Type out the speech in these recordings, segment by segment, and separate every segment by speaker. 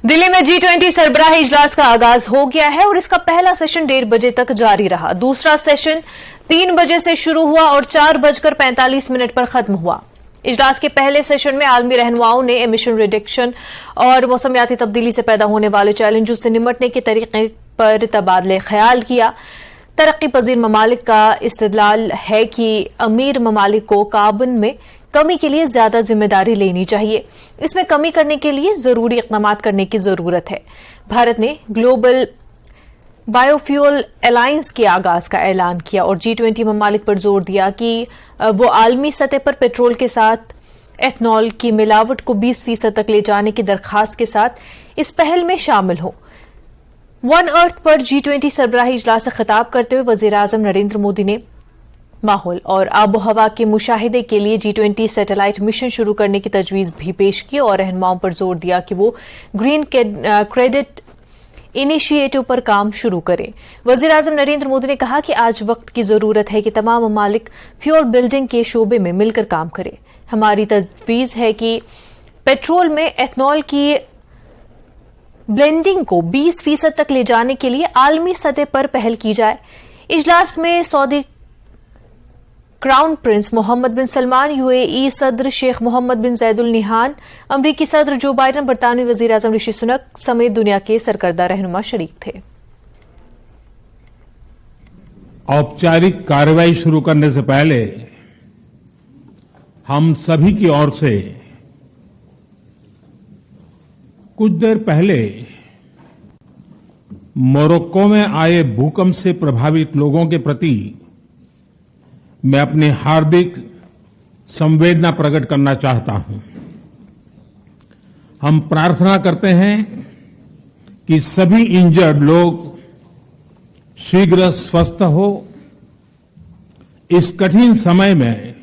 Speaker 1: दिल्ली में G20 सरबराही इजलास का आगाज हो गया है और इसका पहला सेशन 1:30 बजे तक जारी रहा। दूसरा सेशन 3 बजे से शुरू हुआ और 4:45 पर खत्म हुआ। इजलास के पहले सेशन में आलमी रहनुमाओं ने एमिशन रिडक्शन और मौसमियाती तब्दीली से पैदा होने वाले चैलेंजों से निपटने के तरीके पर तबादले ख्याल किया। तरक्की पजीर ममालिक का इस्तदलाल है कि अमीर ममालिक को कार्बन में कमी के लिए ज्यादा जिम्मेदारी लेनी चाहिए। इसमें कमी करने के लिए जरूरी इकदाम करने की जरूरत है। भारत ने ग्लोबल बायोफ्यूल अलायंस के आगाज का ऐलान किया और G20 ममालिक पर जोर दिया कि वो आलमी सतह पर पेट्रोल के साथ एथनॉल की मिलावट को 20% तक ले जाने की दरखास्त के साथ इस पहल में शामिल हो। वन अर्थ पर G20 सरबराही इजलास से खिताब करते हुए वजीर आजम नरेंद्र मोदी ने माहौल और आबो हवा के मुशाहिदे के लिए G20 सैटेलाइट मिशन शुरू करने की तजवीज भी पेश की और रहनुमाओं पर जोर दिया कि वो ग्रीन क्रेडिट इनिशिएटिव पर काम शुरू करें। वजीर आजम नरेंद्र मोदी ने कहा कि आज वक्त की जरूरत है कि तमाम ममालिक फ्यूल बिल्डिंग के शोबे में मिलकर काम करें। हमारी तजवीज है कि पेट्रोल में एथनॉल की ब्लेंडिंग को 20% तक ले जाने के लिए आलमी सतह पर पहल की जाए। इजलास में सऊदी क्राउन प्रिंस मोहम्मद बिन सलमान, UAE सदर शेख मोहम्मद बिन जैद अल नहयान, अमरीकी सदर जो बाइडन, बरतानवी वजीर आजम ऋषि सुनक समेत दुनिया के सरकर्दा रहनुमा शरीक थे।
Speaker 2: औपचारिक कार्रवाई शुरू करने से पहले हम सभी की ओर से कुछ देर पहले मोरक्को में आए भूकंप से प्रभावित लोगों के प्रति मैं अपनी हार्दिक संवेदना प्रकट करना चाहता हूं। हम प्रार्थना करते हैं कि सभी इंजर्ड लोग शीघ्र स्वस्थ हो। इस कठिन समय में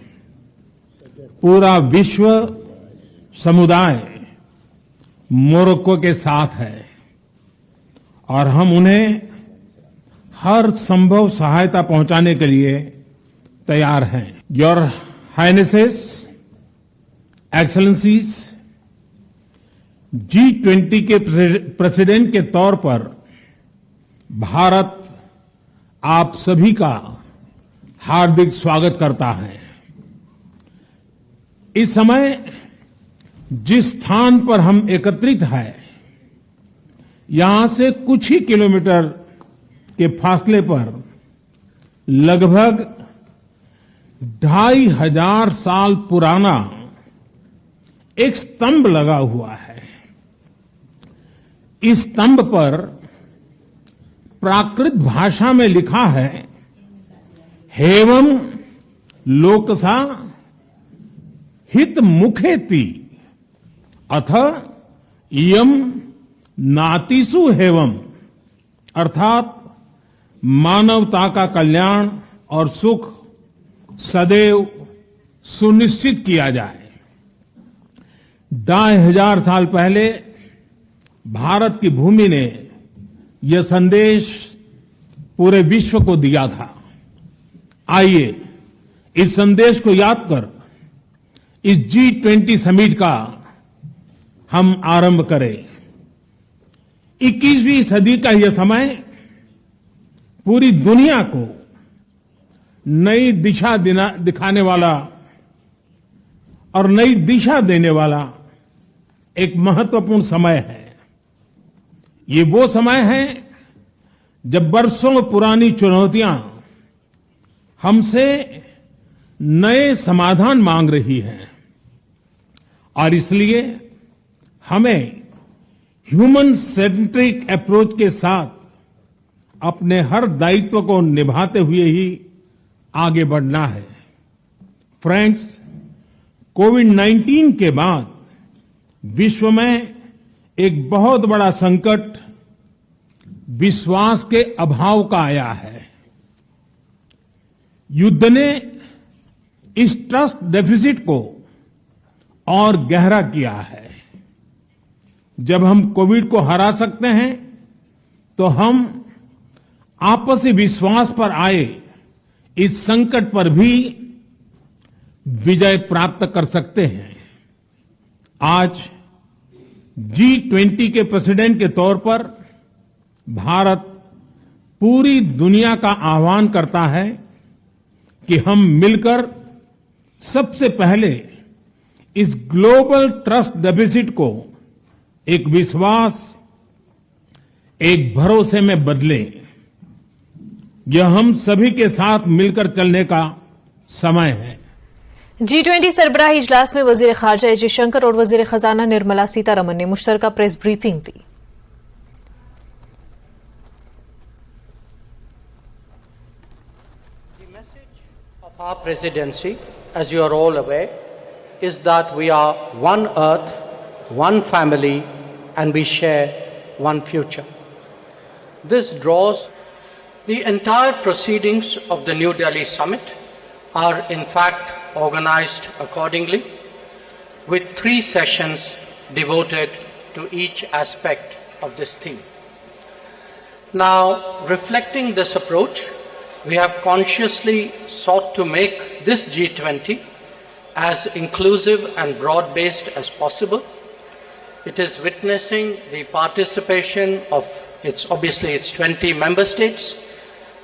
Speaker 2: पूरा विश्व समुदाय मोरक्को के साथ है और हम उन्हें हर संभव सहायता पहुंचाने के लिए तैयार हैं। योर हाइनेसेस, एक्सेलेंसीज, G20 के प्रेसिडेंट के तौर पर भारत आप सभी का हार्दिक स्वागत करता है। इस समय जिस स्थान पर हम एकत्रित हैं, यहां से कुछ ही किलोमीटर के फासले पर लगभग 2500 साल पुराना एक स्तंभ लगा हुआ है। इस स्तंभ पर प्राकृत भाषा में लिखा है, हेवम लोकसा हित मुखेति अथ इयम नातिसु हेवम, अर्थात मानवता का कल्याण और सुख सदैव सुनिश्चित किया जाए। 2500 साल पहले भारत की भूमि ने यह संदेश पूरे विश्व को दिया था। आइए इस संदेश को याद कर इस G20 समिट का हम आरंभ करें। 21वीं सदी का यह समय पूरी दुनिया को नई दिशा दिखाने वाला और नई दिशा देने वाला एक महत्वपूर्ण समय है। ये वो समय है जब बरसों पुरानी चुनौतियां हमसे नए समाधान मांग रही हैं और इसलिए हमें ह्यूमन सेंट्रिक अप्रोच के साथ अपने हर दायित्व को निभाते हुए ही आगे बढ़ना है। फ्रेंड्स, कोविड-19 के बाद विश्व में एक बहुत बड़ा संकट विश्वास के अभाव का आया है। युद्ध ने इस ट्रस्ट डेफिसिट को और गहरा किया है। जब हम कोविड को हरा सकते हैं तो हम आपसी विश्वास पर आए इस संकट पर भी विजय प्राप्त कर सकते हैं। आज G20 के प्रेसिडेंट के तौर पर भारत पूरी दुनिया का आह्वान करता है कि हम मिलकर सबसे पहले इस ग्लोबल ट्रस्ट डेफिसिट को एक विश्वास, एक भरोसे में बदलें। यह हम सभी के साथ मिलकर चलने का समय है।
Speaker 1: G20 सरबराही इजलास में वजीर खारजा एस जयशंकर और वजीर खजाना निर्मला सीतारमण ने मुश्तरका प्रेस ब्रीफिंग दी।
Speaker 3: The message of our presidency, as you are all aware, is that we are one earth, one family, and we share one future. This draws the entire proceedings of the New Delhi summit are in fact organized accordingly, with 3 sessions devoted to each aspect of this theme. Now, reflecting this approach, we have consciously sought to make this G20 as inclusive and broad-based as possible. It is witnessing the participation of its 20 member states,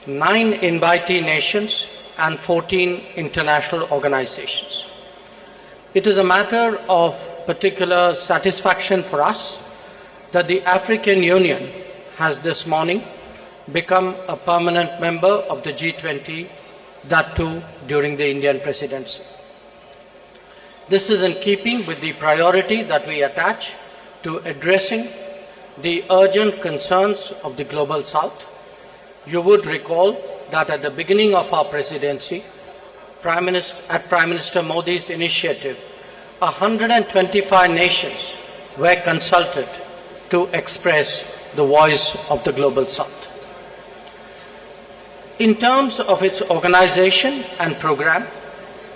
Speaker 3: 9 invitee nations, and 14 international organizations. It is a matter of particular satisfaction for us that the African Union has this morning become a permanent member of the G20, that too during the Indian presidency. This is in keeping with the priority that we attach to addressing the urgent concerns of the Global South. You would recall that at the beginning of our presidency, at Prime Minister Modi's initiative, 125 nations were consulted to express the voice of the Global South. In terms of its organization and program,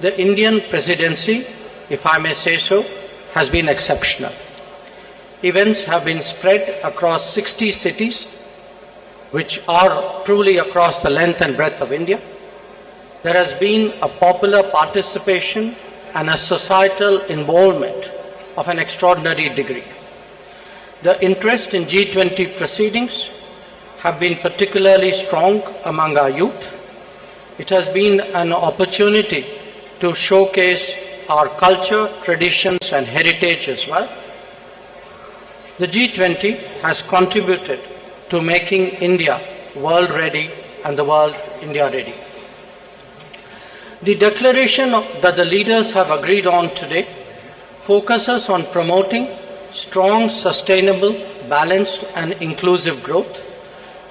Speaker 3: the Indian presidency, if I may say so, has been exceptional. Events have been spread across 60 cities, which are truly across the length and breadth of India. There has been a popular participation and a societal involvement of an extraordinary degree. The interest in G20 proceedings have been particularly strong among our youth. It has been an opportunity to showcase our culture, traditions, and heritage as well. The G20 has contributed to making India world ready and the world India ready. The declaration that the leaders have agreed on today focuses on promoting strong, sustainable, balanced and inclusive growth.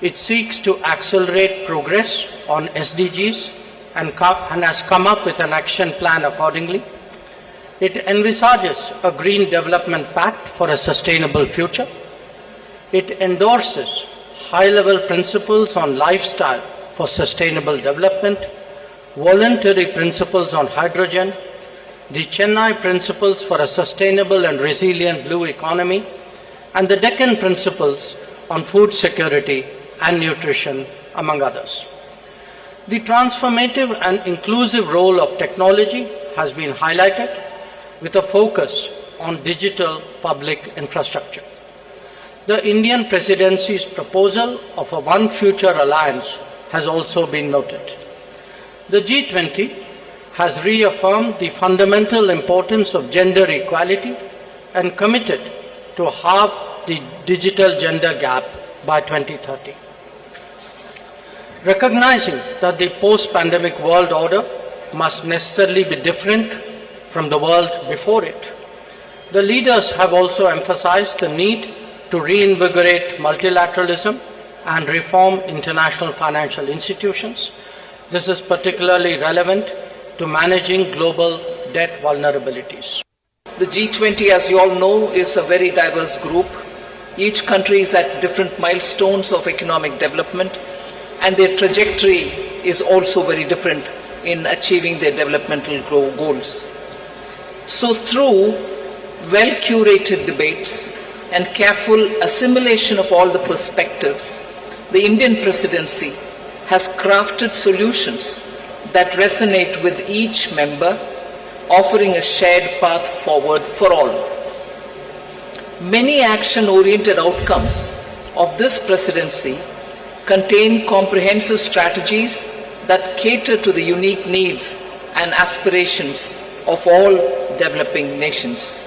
Speaker 3: It seeks to accelerate progress on SDGs and has come up with an action plan accordingly. It envisages a green development pact for a sustainable future. It endorses high-level principles on lifestyle for sustainable development, voluntary principles on hydrogen, the Chennai principles for a sustainable and resilient blue economy, and the Deccan principles on food security and nutrition, among others. The transformative and inclusive role of technology has been highlighted with a focus on digital public infrastructure. The Indian presidency's proposal of a One Future Alliance has also been noted. The G20 has reaffirmed the fundamental importance of gender equality and committed to halve the digital gender gap by 2030. Recognizing that the post-pandemic world order must necessarily be different from the world before it, the leaders have also emphasized the need to reinvigorate multilateralism and reform international financial institutions. This is particularly relevant to managing global debt vulnerabilities.
Speaker 4: The G20, as you all know, is a very diverse group. Each country is at different milestones of economic development, and their trajectory is also very different in achieving their developmental goals. So through well-curated debates and careful assimilation of all the perspectives, the Indian presidency has crafted solutions that resonate with each member, offering a shared path forward for all. Many action-oriented outcomes of this presidency contain comprehensive strategies that cater to the unique needs and aspirations of all developing nations.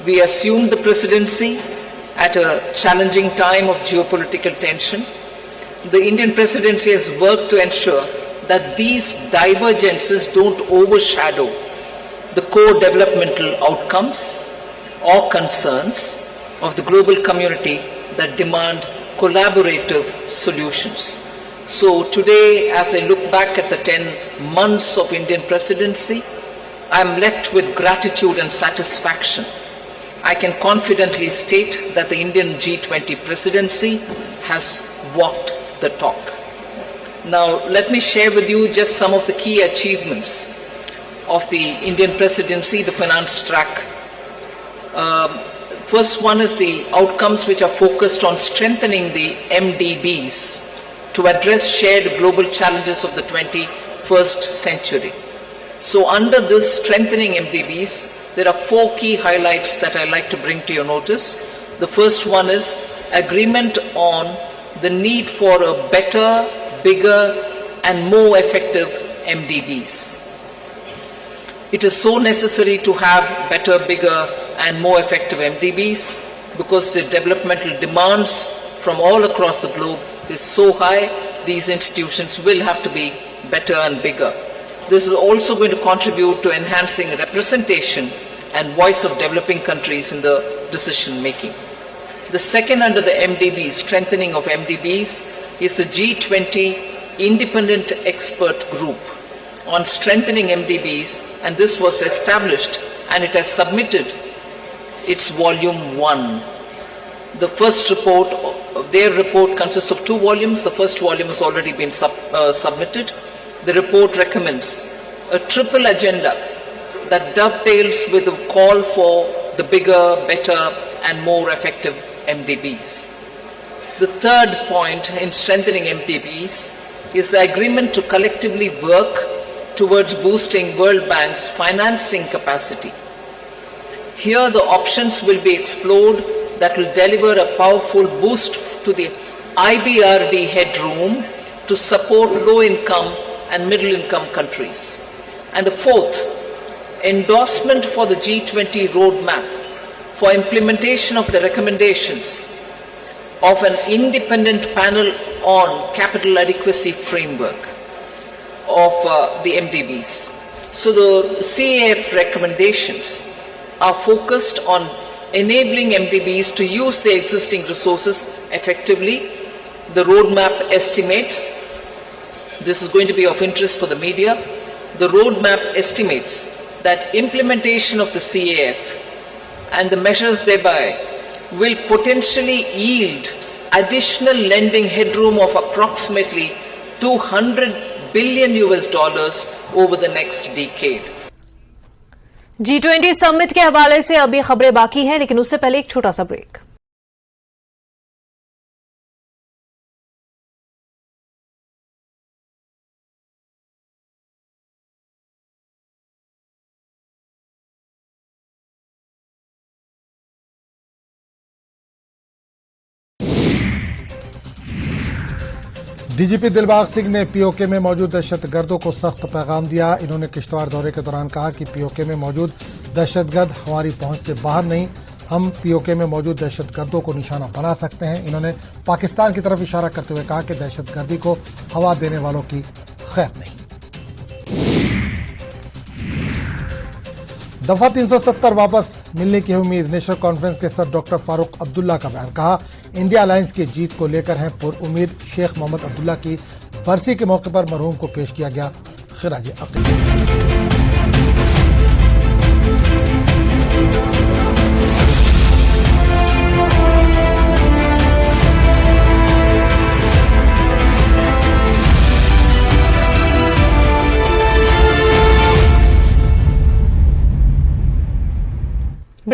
Speaker 4: We assumed the presidency at a challenging time of geopolitical tension. The Indian presidency has worked to ensure that these divergences don't overshadow the core developmental outcomes or concerns of the global community that demand collaborative solutions. So today, as I look back at the 10 months of Indian presidency, I am left with gratitude and satisfaction. I can confidently state that the Indian G20 presidency has walked the talk. Now, let me share with you just some of the key achievements of the Indian presidency, the finance track. First one is the outcomes which are focused on strengthening the MDBs to address shared global challenges of the 21st century. So under this strengthening MDBs, there are 4 key highlights that I'd like to bring to your notice. The first one is agreement on the need for a better, bigger, and more effective MDBs. It is so necessary to have better, bigger, and more effective MDBs because the developmental demands from all across the globe is so high, these institutions will have to be better and bigger. This is also going to contribute to enhancing representation and voice of developing countries in the decision making. The second under the MDBs, strengthening of MDBs, is the G20 Independent Expert Group on strengthening MDBs, and this was established and it has submitted its volume 1. The first report, their report consists of 2 volumes. The first volume has already been submitted. The report recommends a triple agenda that dovetails with the call for the bigger, better, and more effective MDBs. The third point in strengthening MDBs is the agreement to collectively work towards boosting World Bank's financing capacity. Here the options will be explored that will deliver a powerful boost to the IBRD headroom to support low-income and middle-income countries. And the fourth, endorsement for the G20 roadmap for implementation of the recommendations of an independent panel on capital adequacy framework of the MDBs. So the CAF recommendations are focused on enabling MDBs to use their existing resources effectively. The roadmap estimates, this is going to be of interest for the media, the roadmap estimates that implementation of the CAF and the measures thereby will potentially yield additional lending headroom of approximately $200 billion over the next decade.
Speaker 1: G20 summit के हवाले से अभी खबरें बाकी हैं, लेकिन उससे पहले एक छोटा सा ब्रेक।
Speaker 5: डीजीपी दिलबाग सिंह ने पीओके में मौजूद दहशतगर्दों को सख्त पैगाम दिया। इन्होंने किश्तवाड़ दौरे के दौरान कहा कि पीओके में मौजूद दहशतगर्द हमारी पहुंच से बाहर नहीं, हम पीओके में मौजूद दहशतगर्दों को निशाना बना सकते हैं। इन्होंने पाकिस्तान की तरफ इशारा करते हुए कहा कि दहशतगर्दी को हवा देने वालों की खैर नहीं। दफा 370 वापस मिलने की उम्मीद, नेशनल कॉन्फ्रेंस के सर डॉक्टर फारूक अब्दुल्ला का बयान। कहा इंडिया अलायंस की जीत को लेकर हैं पुरउम्मीद। शेख मोहम्मद अब्दुल्ला की बरसी के मौके पर मरहूम को पेश किया गया खिराज अकीदत।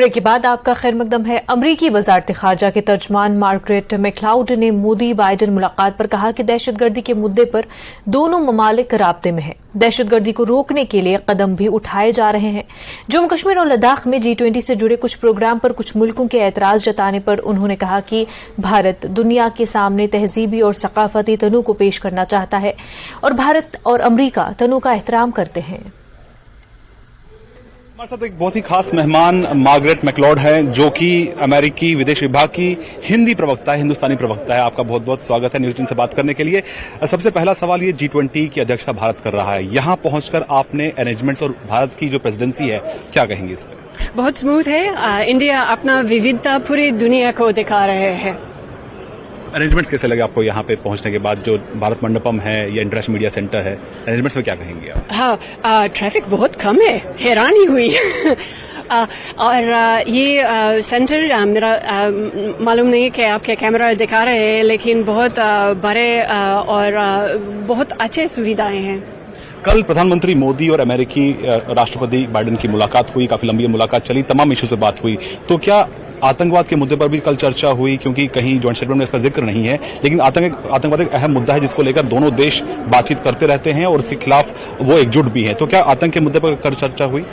Speaker 1: ब्रेक के बाद आपका खैर मकदम है। अमरीकी वजारत खारजा के तर्जमान मार्गरेट मैक्लाउड ने मोदी बाइडेन मुलाकात पर कहा कि दहशतगर्दी के मुद्दे पर दोनों ममालिक राब्ते में हैं। दहशतगर्दी को रोकने के लिए कदम भी उठाए जा रहे हैं। जम्मू कश्मीर और लद्दाख में G20 से जुड़े कुछ प्रोग्राम पर कुछ मुल्कों के एतराज जताने पर उन्होंने कहा कि भारत दुनिया के सामने तहजीबी और सकाफती तनों को पेश करना चाहता है और भारत और अमरीका तनों का एहतराम करते हैं।
Speaker 6: हमारे साथ एक बहुत ही खास मेहमान मार्गरेट मैक्लॉड हैं, जो कि अमेरिकी विदेश विभाग की हिंदी प्रवक्ता है, हिंदुस्तानी प्रवक्ता है। आपका बहुत बहुत स्वागत है न्यूज़ 18 से बात करने के लिए। सबसे पहला सवाल ये, G20 की अध्यक्षता भारत कर रहा है, यहाँ पहुंचकर आपने अरेंजमेंट्स और भारत की जो प्रेसिडेंसी है, क्या कहेंगे इस पर?
Speaker 7: बहुत स्मूथ है। इंडिया अपना विविधता पूरी दुनिया को दिखा रहे हैं।
Speaker 6: अरेंजमेंट्स कैसे लगे आपको यहाँ पे पहुंचने के बाद? जो भारत मंडपम है या इंटरनेशनल मीडिया सेंटर है, अरेंजमेंट्स में क्या कहेंगे आप?
Speaker 7: हाँ, ट्रैफिक बहुत कम है, हैरानी हुई। और ये सेंटर मेरा मालूम नहीं कि आपके कैमरा दिखा रहे हैं, लेकिन बहुत बड़े और बहुत अच्छे सुविधाएं हैं।
Speaker 6: कल प्रधानमंत्री मोदी और अमेरिकी राष्ट्रपति बाइडेन की मुलाकात हुई, काफी लंबी मुलाकात चली, तमाम इश्यू से बात हुई। तो क्या आतंकवाद के मुद्दे पर भी कल चर्चा हुई? क्योंकि कहीं जॉइंट स्टेटमेंट में इसका जिक्र नहीं है, लेकिन आतंकवाद एक अहम मुद्दा है जिसको लेकर दोनों देश बातचीत करते रहते हैं और इसके खिलाफ वो एकजुट भी है। तो क्या आतंक के मुद्दे पर कल चर्चा हुई?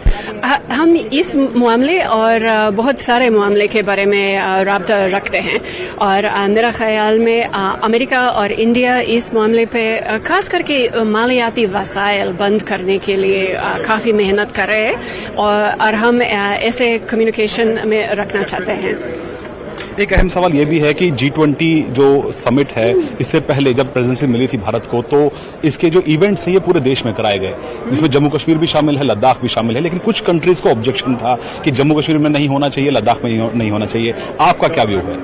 Speaker 7: हम इस मामले और बहुत सारे मामले के बारे में राब्ता रखते हैं और मेरा ख्याल में अमेरिका और इंडिया इस मामले पे खास करके मालियाती वसाइल बंद करने के लिए काफी मेहनत कर रहे हैं और हम ऐसे कम्युनिकेशन में रखना चाहते हैं।
Speaker 6: एक अहम सवाल ये भी है कि G20 जो समिट है, इससे पहले जब प्रेसिडेंसी मिली थी भारत को, तो इसके जो इवेंट्स हैं ये पूरे देश में कराए गए, जिसमें जम्मू कश्मीर भी शामिल है, लद्दाख भी शामिल है। लेकिन कुछ कंट्रीज को ऑब्जेक्शन था कि जम्मू कश्मीर में नहीं होना चाहिए, लद्दाख में नहीं होना चाहिए। आपका क्या व्यू है?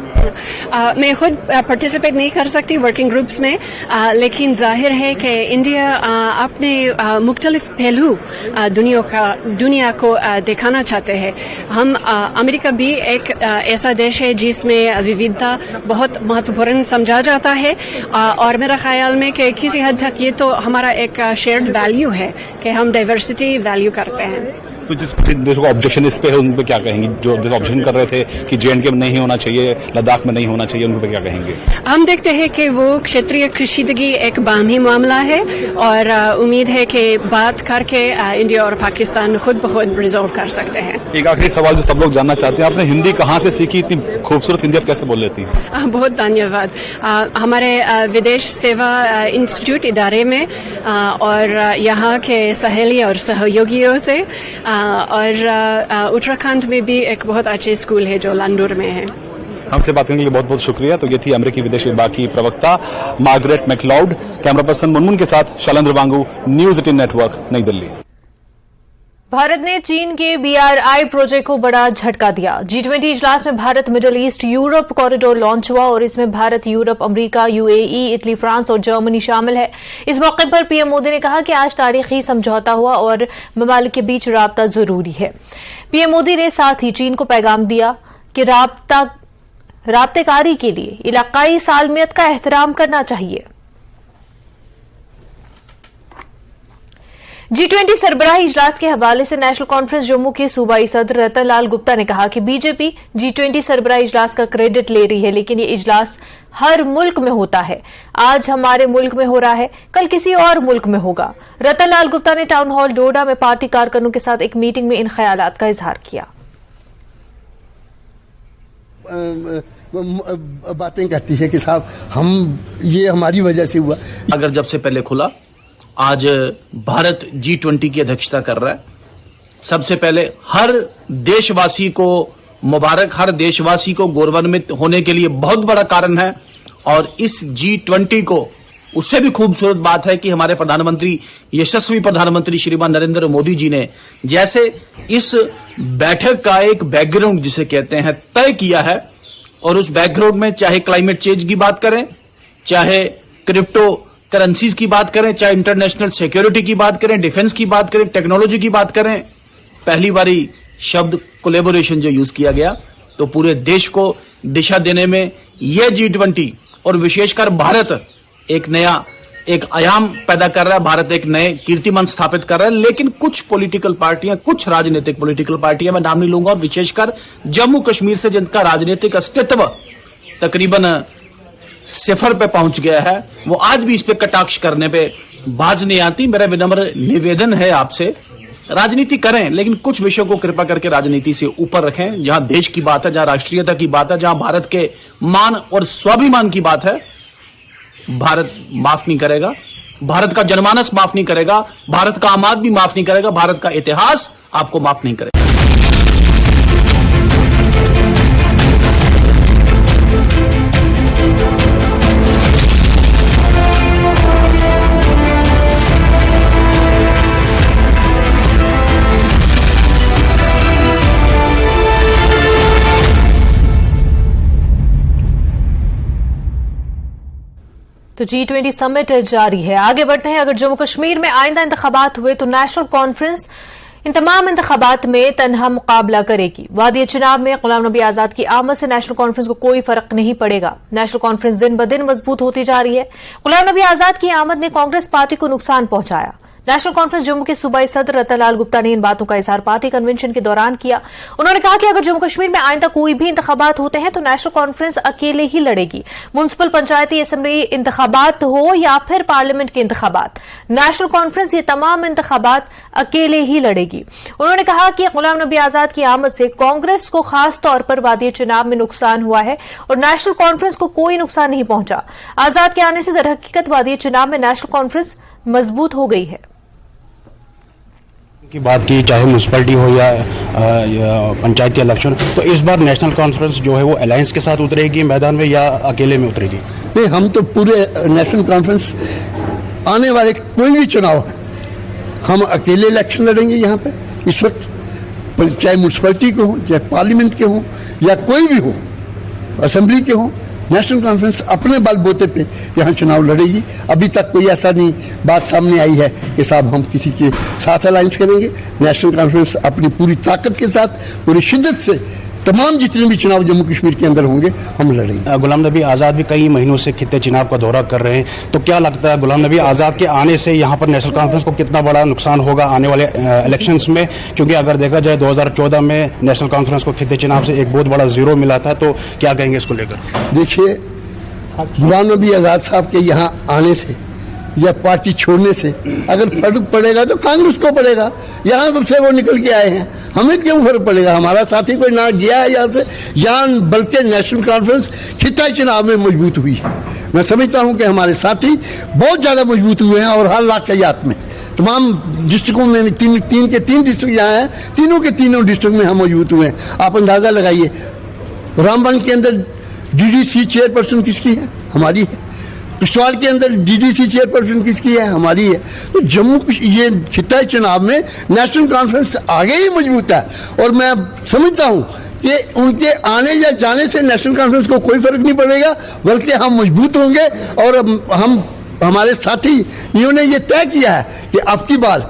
Speaker 7: मैं खुद पार्टिसिपेट नहीं कर सकती वर्किंग ग्रुप्स में, लेकिन जाहिर है कि इंडिया अपने मुख्तलिफ पहलू दुनिया को दिखाना चाहते हैं। हम अमेरिका भी एक ऐसा देश है जिसमें विविधता बहुत महत्वपूर्ण समझा जाता है और मेरा ख्याल में कि किसी हद तक ये तो हमारा एक शेयर्ड वैल्यू है कि हम डाइवर्सिटी वैल्यू करते हैं।
Speaker 6: तो जिन देशों का ऑब्जेक्शन इस पे है, उन पे क्या कहेंगे? जो देश ऑब्जेक्शन कर रहे थे कि J&K में नहीं होना चाहिए, लद्दाख में नहीं होना चाहिए, उन पे क्या कहेंगे?
Speaker 7: हम देखते हैं कि वो क्षेत्रीय कशीदगी एक बाहमी मामला है और उम्मीद है कि बात करके इंडिया और पाकिस्तान खुद ब खुद रिजॉल्व कर सकते हैं।
Speaker 6: एक आखिरी सवाल जो सब लोग जानना चाहते हैं, आपने हिंदी कहाँ से सीखी? इतनी खूबसूरत हिंदी आप कैसे बोल लेती हैं?
Speaker 7: बहुत धन्यवाद। हमारे विदेश सेवा इंस्टीट्यूट इदारे में और यहाँ के सहेली और सहयोगियों से और उत्तराखंड में भी एक बहुत अच्छे स्कूल है जो लांडूर में है।
Speaker 6: हमसे बात करने के लिए बहुत बहुत शुक्रिया। तो ये थी अमेरिकी विदेश विभाग की प्रवक्ता Margaret MacLeod. Camera person Munmun के साथ शैलेंद्र वांगू, न्यूज़ 18 नेटवर्क, नई दिल्ली।
Speaker 1: भारत ने चीन के BRI प्रोजेक्ट को बड़ा झटका दिया। G20 इजलास में Bharat middle east Europe corridor launch हुआ और इसमें Bharat, Europe, America, UAE, Italy, France और जर्मनी शामिल है। इस मौके पर PM मोदी ने कहा कि आज तारीखी समझौता हुआ और ममालिक के बीच राब्ता जरूरी है। PM मोदी ने साथ ही चीन को पैगाम दिया कि राब्तेकारी के लिए इलाकाई सालमियत का एहतराम करना चाहिए। G20 सरबराही इजलास के हवाले से नेशनल कॉन्फ्रेंस जम्मू के सूबाई सदर रतन लाल गुप्ता ने कहा कि बीजेपी G20 सरबराही इजलास का क्रेडिट ले रही है, लेकिन ये इजलास हर मुल्क में होता है। आज हमारे मुल्क में हो रहा है, कल किसी और मुल्क में होगा। रतन लाल गुप्ता ने टाउन हॉल डोडा में पार्टी कारकुनों के साथ एक मीटिंग में इन ख्यालात का इजहार किया।
Speaker 8: बातें कहती है कि साहब हम ये हमारी वजह से हुआ।
Speaker 9: अगर जब से पहले खुला, आज भारत G20 की अध्यक्षता कर रहा है। सबसे पहले हर देशवासी को मुबारक, हर देशवासी को गौरवान्वित होने के लिए बहुत बड़ा कारण है। और इस G20 को उससे भी खूबसूरत बात है कि हमारे प्रधानमंत्री, यशस्वी प्रधानमंत्री श्रीमान नरेंद्र मोदी जी ने जैसे इस बैठक का एक बैकग्राउंड जिसे कहते हैं तय किया है, और उस बैकग्राउंड में चाहे क्लाइमेट चेंज की बात करें, चाहे क्रिप्टो करेंसीज की बात करें, चाहे इंटरनेशनल सिक्योरिटी की बात करें, डिफेंस की बात करें, टेक्नोलॉजी की बात करें, पहली बारी शब्द कोलैबोरेशन जो यूज किया गया, तो पूरे देश को दिशा देने में यह G20 और विशेषकर भारत एक नया एक आयाम पैदा कर रहा है, भारत एक नए कीर्तिमान स्थापित कर रहा है। लेकिन कुछ पॉलिटिकल पार्टियां, कुछ राजनीतिक पॉलिटिकल पार्टियां, मैं नाम नहीं लूंगा, और विशेषकर जम्मू कश्मीर से जिनका राजनीतिक अस्तित्व तकरीबन सिफर पे पहुंच गया है, वो आज भी इस पे कटाक्ष करने पे बाज नहीं आती। मेरा विनम्र निवेदन है आपसे, राजनीति करें लेकिन कुछ विषयों को कृपा करके राजनीति से ऊपर रखें। जहां देश की बात है, जहां राष्ट्रीयता की बात है, जहां भारत के मान और स्वाभिमान की बात है, भारत माफ नहीं करेगा, भारत का जनमानस माफ नहीं करेगा, भारत का आम आदमी माफ नहीं करेगा, भारत का इतिहास आपको माफ नहीं करेगा।
Speaker 1: तो G20 समिट जारी है। आगे बढ़ते हैं। अगर जम्मू कश्मीर में आइंदा इंतखाबात हुए तो नेशनल कॉन्फ्रेंस इन तमाम इंतखाबात में तनहा मुकाबला करेगी। वादी चुनाव में गुलाम नबी आजाद की आमद से नेशनल कॉन्फ्रेंस को कोई फर्क नहीं पड़ेगा। नेशनल कॉन्फ्रेंस दिन ब दिन मजबूत होती जा रही है। गुलाम नबी आजाद की आमद ने कांग्रेस पार्टी को नुकसान पहुंचाया। नेशनल कॉन्फ्रेंस जम्मू के सूबाई सदर रतन लाल गुप्ता ने इन बातों का इजहार पार्टी कन्वेंशन के दौरान किया। उन्होंने कहा कि अगर जम्मू कश्मीर में आइंदा कोई भी इंतखाबात होते हैं तो नेशनल कॉन्फ्रेंस अकेले ही लड़ेगी। म्युनिसिपल, पंचायती, असेंबली इंतखाबात हो या फिर पार्लियामेंट के इंतखाबात, नेशनल कॉन्फ्रेंस ये तमाम इंतखाबात अकेले ही लड़ेगी। उन्होंने कहा कि गुलाम नबी आजाद की आमद से कांग्रेस को खास तौर पर वादी चुनाव में नुकसान हुआ है और नेशनल कॉन्फ्रेंस को कोई नुकसान नहीं पहुंचा। आजाद के आने से दरहकीकत वादी चुनाव में नेशनल कॉन्फ्रेंस मजबूत हो गई है।
Speaker 10: की बात की, चाहे म्यूनसिपैलिटी हो या पंचायती इलेक्शन, तो इस बार नेशनल कॉन्फ्रेंस जो है वो अलायंस के साथ उतरेगी मैदान में या अकेले में उतरेगी?
Speaker 8: नहीं, हम तो पूरे नेशनल कॉन्फ्रेंस आने वाले कोई भी चुनाव है हम अकेले इलेक्शन लड़ेंगे यहाँ पे इस वक्त, चाहे म्यूनसिपैलिटी के हो, चाहे पार्लियामेंट के हो या कोई भी हो, असेंबली के हो, नेशनल कॉन्फ्रेंस अपने बलबूते पे यहाँ चुनाव लड़ेगी। अभी तक कोई ऐसा नहीं बात सामने आई है कि साहब हम किसी के साथ अलायंस करेंगे। नेशनल कॉन्फ्रेंस अपनी पूरी ताकत के साथ, पूरी शिद्दत से तमाम जितने भी चुनाव जम्मू कश्मीर के अंदर होंगे हम लड़ेंगे।
Speaker 10: गुलाम नबी आज़ाद भी कई महीनों से खित्ते चुनाव का दौरा कर रहे हैं, तो क्या लगता है गुलाम नबी आज़ाद के आने से यहाँ पर नेशनल कॉन्फ्रेंस को कितना बड़ा नुकसान होगा आने वाले इलेक्शंस में? क्योंकि अगर देखा जाए 2014 में नेशनल कॉन्फ्रेंस को खित्ते चुनाव से एक बहुत बड़ा जीरो मिला था, तो क्या कहेंगे इसको लेकर?
Speaker 8: देखिए, गुलाम नबी आज़ाद साहब के यहाँ आने से या पार्टी छोड़ने से अगर फर्क पड़ेगा तो कांग्रेस को पड़ेगा। यहाँ से वो निकल के आए हैं, हमें क्यों फर्क पड़ेगा? हमारा साथी कोई ना गया है यहाँ से, यहाँ बल्कि नेशनल कॉन्फ्रेंस खिताई चुनाव में मजबूत हुई है। मैं समझता हूँ कि हमारे साथी बहुत ज़्यादा मजबूत हुए हैं और हर वाक़यात में तमाम डिस्ट्रिक्टों में तीन के तीन डिस्ट्रिक्ट यहाँ हैं, तीनों के तीनों डिस्ट्रिक्ट में हम मजबूत हुए हैं। आप अंदाज़ा लगाइए, रामबन के अंदर DDC चेयरपर्सन किसकी है? हमारी है। किश्तवाड़ के अंदर DDC चेयरपर्सन किसकी है? हमारी है। तो जम्मू ये खिताई चुनाव में नेशनल कॉन्फ्रेंस आगे ही मजबूत है और मैं समझता हूँ कि उनके आने या जाने से नेशनल कॉन्फ्रेंस को कोई फर्क नहीं पड़ेगा, बल्कि हम मजबूत होंगे और हम हमारे साथियों ने ये तय किया है कि अब की बार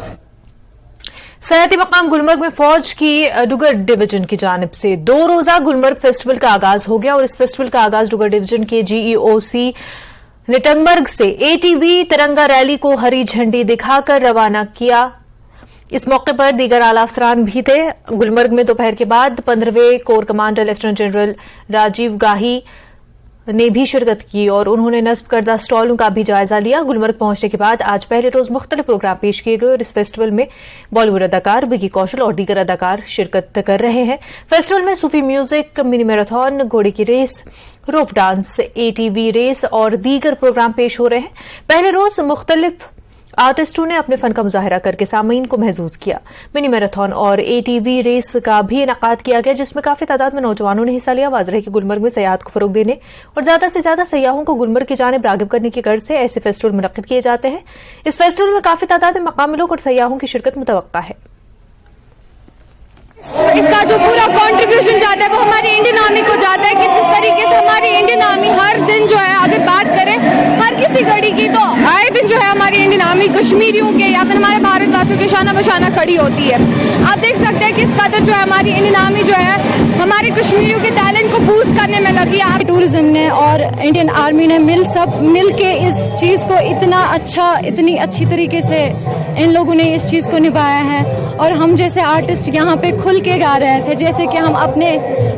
Speaker 1: सयाहती मकाम गुलमर्ग में फौज की डुगर डिवीजन की जानिब से 2 रोजा गुलमर्ग फेस्टिवल का आगाज हो गया और इस फेस्टिवल का आगाज डुगर डिवीजन के GEOC निटंगमर्ग से ATV तिरंगा रैली को हरी झंडी दिखाकर रवाना किया। इस मौके पर दीगर आला अफसरान भी थे। गुलमर्ग में दोपहर के बाद 15वें core commander lieutenant general Rajiv Ghai ने भी शिरकत की और उन्होंने नस्ब करदा स्टॉलों का भी जायजा लिया। गुलमर्ग पहुंचने के बाद आज पहले रोज मुख्तलिफ प्रोग्राम पेश किए गए और इस फेस्टिवल में बॉलीवुड अदाकार विकी कौशल और दीगर अदाकार शिरकत कर रहे हैं। फेस्टिवल में सूफी म्यूजिक, मिनी मैराथन, घोड़े की रेस, रोप डांस, ATV रेस और दीगर प्रोग्राम पेश हो रहे हैं। पहले रोज मुख्तलिफ आर्टिस्टों ने अपने फन का मुजाहरा करके सामीन को महसूस किया। मिनी मैराथन और ATV रेस का भी इनेकाद किया गया जिसमें काफी तादाद में नौजवानों ने हिस्सा लिया। वाज़ेह है कि गुलमर्ग में सयाहत को फरोग देने और ज्यादा से ज्यादा सयाहों को गुलमर्ग की जानिब रागिब करने की गर्ज से ऐसे फेस्टिवल मुनक्किद किए जाते हैं। इस फेस्टिवल में काफी तादाद में मकामी लोग और सयाहों की शिरकत मुतवक्का है।
Speaker 11: इसका जो पूरा कंट्रीब्यूशन जाता है वो हमारी इंडियन आर्मी को जाता है कि जिस तरीके से हमारी इंडियन आर्मी हर दिन जो है, अगर बात करें हर किसी घड़ी की, तो आए दिन जो है हमारी इंडियन आर्मी कश्मीरियों के या फिर हमारे भारतवासियों के शाना बशाना खड़ी होती है। आप देख सकते हैं किस कदर जो है हमारी इंडियन आर्मी जो है हमारे कश्मीरियों के टैलेंट को बूस्ट करने में लगी है।
Speaker 12: टूरिज्म ने और इंडियन आर्मी ने मिल के इस चीज़ को इतनी अच्छी तरीके से इन लोगों ने इस चीज़ को निभाया है। और हम जैसे आर्टिस्ट यहाँ पे खुल के गा रहे थे, जैसे कि हम अपने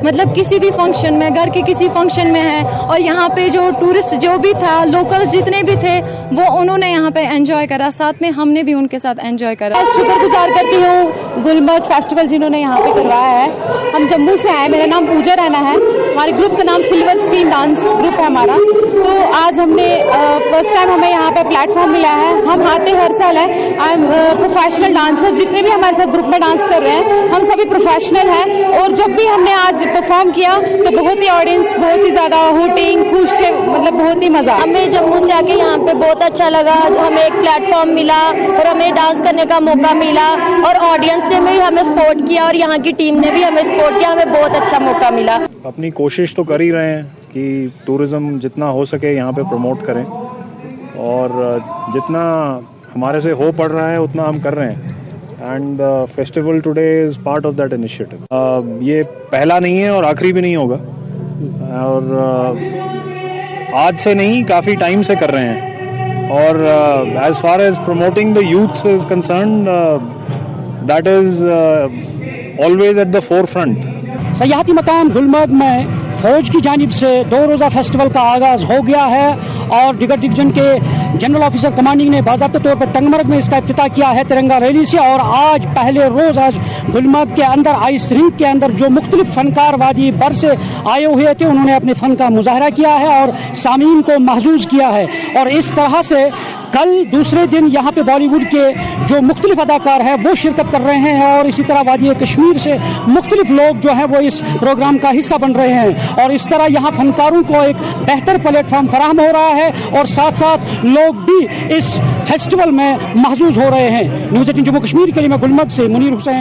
Speaker 12: मतलब किसी भी फंक्शन में, घर के किसी फंक्शन में हैं, और यहाँ पे जो टूरिस्ट जो भी था, लोकल जितने भी थे, वो उन्होंने यहाँ पे एंजॉय करा, साथ में हमने भी उनके साथ एंजॉय करा।
Speaker 13: शुक्रगुजार करती हूँ गुलमर्ग फेस्टिवल जिन्होंने यहाँ पे करवाया है। हम जम्मू से आए, मेरा नाम पूजा रैना है, हमारे ग्रुप का नाम सिल्वर स्क्रीन डांस ग्रुप है हमारा। तो आज हमने फर्स्ट टाइम हमें यहाँ पे प्लेटफॉर्म मिला है। हम आते हर साल है। आई एम प्रोफेशनल डांसर, जितने भी हमारे साथ ग्रुप में डांस कर रहे हैं हम सभी प्रोफेशनल हैं। और जब भी हमने आज परफॉर्म किया तो बहुत ही ऑडियंस बहुत ही ज़्यादा हूटिंग खुश थे, मतलब बहुत ही मज़ा।
Speaker 12: हमें जम्मू से आके यहाँ पे बहुत अच्छा लगा, हमें एक प्लेटफॉर्म मिला और हमें डांस करने का मौका मिला, और ऑडियंस ने भी हमें सपोर्ट किया और यहाँ की टीम ने भी हमें सपोर्ट किया, हमें बहुत अच्छा मौका मिला।
Speaker 14: अपनी कोशिश तो कर ही रहे हैं कि टूरिज्म जितना हो सके यहाँ पे प्रमोट करें, और जितना हमारे से हो पड़ रहा है उतना हम कर रहे हैं। And festival today is part of that initiative. ये पहला नहीं है और आखिरी भी नहीं होगा, और आज से नहीं काफ़ी टाइम से कर रहे हैं। और as far as promoting the youth is concerned, that is always at the forefront.
Speaker 13: सयाहती मकाम गुलमर्ग में फौज की जानिब से 2 रोज़ा फेस्टिवल का आगाज़ हो गया है, और डिगर डिवीजन के जनरल ऑफिसर कमांडिंग ने बाज़ाब्ते तौर पर टंगमर्ग में इसका इफ्तिताह किया है तिरंगा रैली से। और आज पहले रोज़ आज गुलमर्ग के अंदर आइस रिंग के अंदर जो मुख्तलिफ फनकार वादी बर से आए हुए थे उन्होंने अपने फ़न का मुजाहरा किया है और सामीन को महजूज किया है। और इस तरह से कल दूसरे दिन यहाँ पे बॉलीवुड के जो मुख्तलिफ अदाकार हैं वो शिरकत कर रहे हैं, और इसी तरह वादी कश्मीर से मुख्तलिफ लोग जो हैं वो इस प्रोग्राम का हिस्सा बन रहे हैं। और इस तरह यहाँ फनकारों को एक बेहतर प्लेटफॉर्म फराहम हो रहा है, और साथ साथ लोग भी इस फेस्टिवल में महजूज हो रहे हैं। न्यूज़ 18 जम्मू कश्मीर के लिए मैं गुलमर्ग से मुनीर हुसैन।